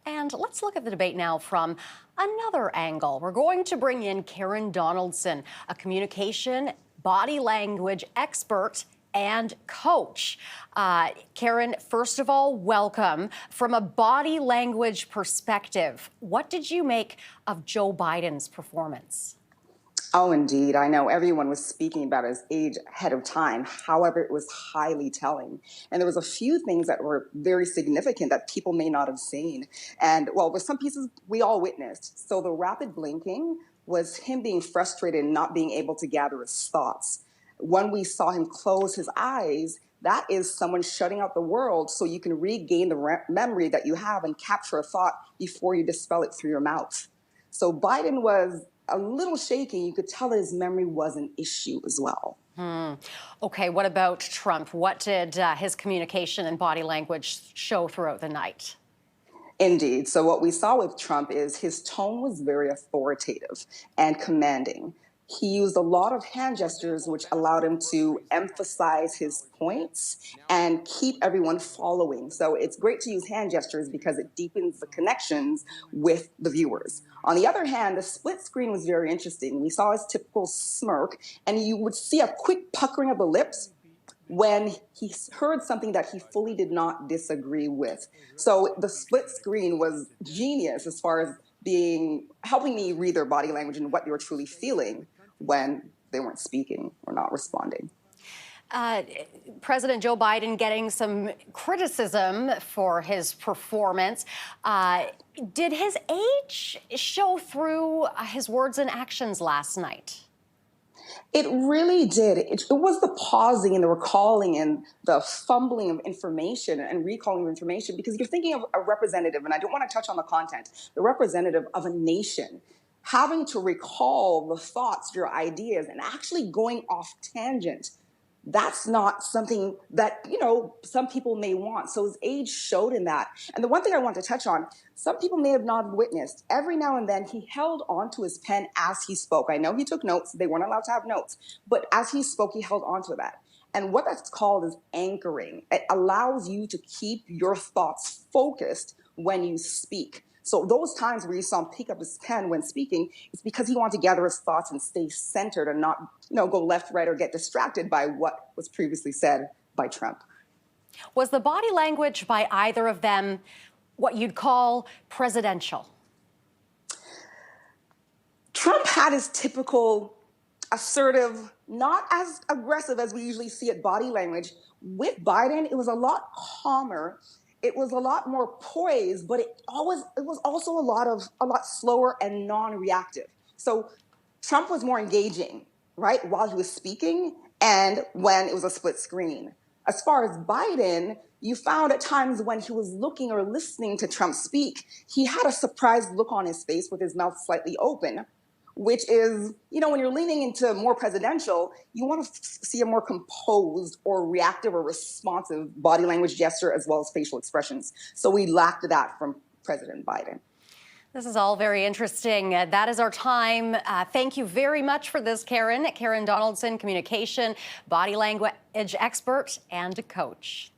And let's look at the debate now from another angle. We're going to bring in Karen Donaldson, a communication body language expert and coach. Karen, first of all, welcome. From a body language perspective, what did you make of Joe Biden's performance? Oh, indeed. I know everyone was speaking about his age ahead of time. However, it was highly telling. And there was a few things that were very significant that people may not have seen. And well, with some pieces we all witnessed. So the rapid blinking was him being frustrated and not being able to gather his thoughts. When we saw him close his eyes, that is someone shutting out the world so you can regain the memory that you have and capture a thought before you dispel it through your mouth. So Biden was a little shaky. You could tell that his memory was an issue as well. Okay, what about Trump? What did his communication and body language show throughout the night? Indeed. So what we saw with Trump is his tone was very authoritative and commanding. He used a lot of hand gestures, which allowed him to emphasize his points and keep everyone following. So it's great to use hand gestures because it deepens the connections with the viewers. On the other hand, the split screen was very interesting. We saw his typical smirk, and you would see a quick puckering of the lips when he heard something that he fully did not disagree with. So the split screen was genius as far as helping me read their body language and what they were truly feeling when they weren't speaking or not responding. President Joe Biden getting some criticism for his performance. Did his age show through his words and actions last night? It really did. It was the pausing and the recalling and the fumbling of information and recalling of information, because you're thinking of a representative, and I don't want to touch on the content, the representative of a nation, having to recall the thoughts, your ideas, and actually going off tangent. That's not something that, some people may want. So his age showed in that. And the one thing I want to touch on, some people may have not witnessed, every now and then he held onto his pen as he spoke. I know he took notes. They weren't allowed to have notes. But as he spoke, he held onto that. And what that's called is anchoring. It allows you to keep your thoughts focused when you speak. So those times where you saw him pick up his pen when speaking, it's because he wanted to gather his thoughts and stay centered and not, go left, right, or get distracted by what was previously said by Trump. Was the body language by either of them what you'd call presidential? Trump had his typical assertive, not as aggressive as we usually see at body language. With Biden, it was a lot calmer. It was a lot more poised, but it was also a lot slower and non-reactive. So Trump was more engaging, right, while he was speaking and when it was a split screen. As far as Biden, you found at times when he was looking or listening to Trump speak, he had a surprised look on his face with his mouth slightly open, which is, when you're leaning into more presidential, you want to see a more composed or reactive or responsive body language gesture as well as facial expressions. So we lacked that from President Biden. This is all very interesting. That is our time. Thank you very much for this, Karen. Karen Donaldson, communication, body language expert, and coach.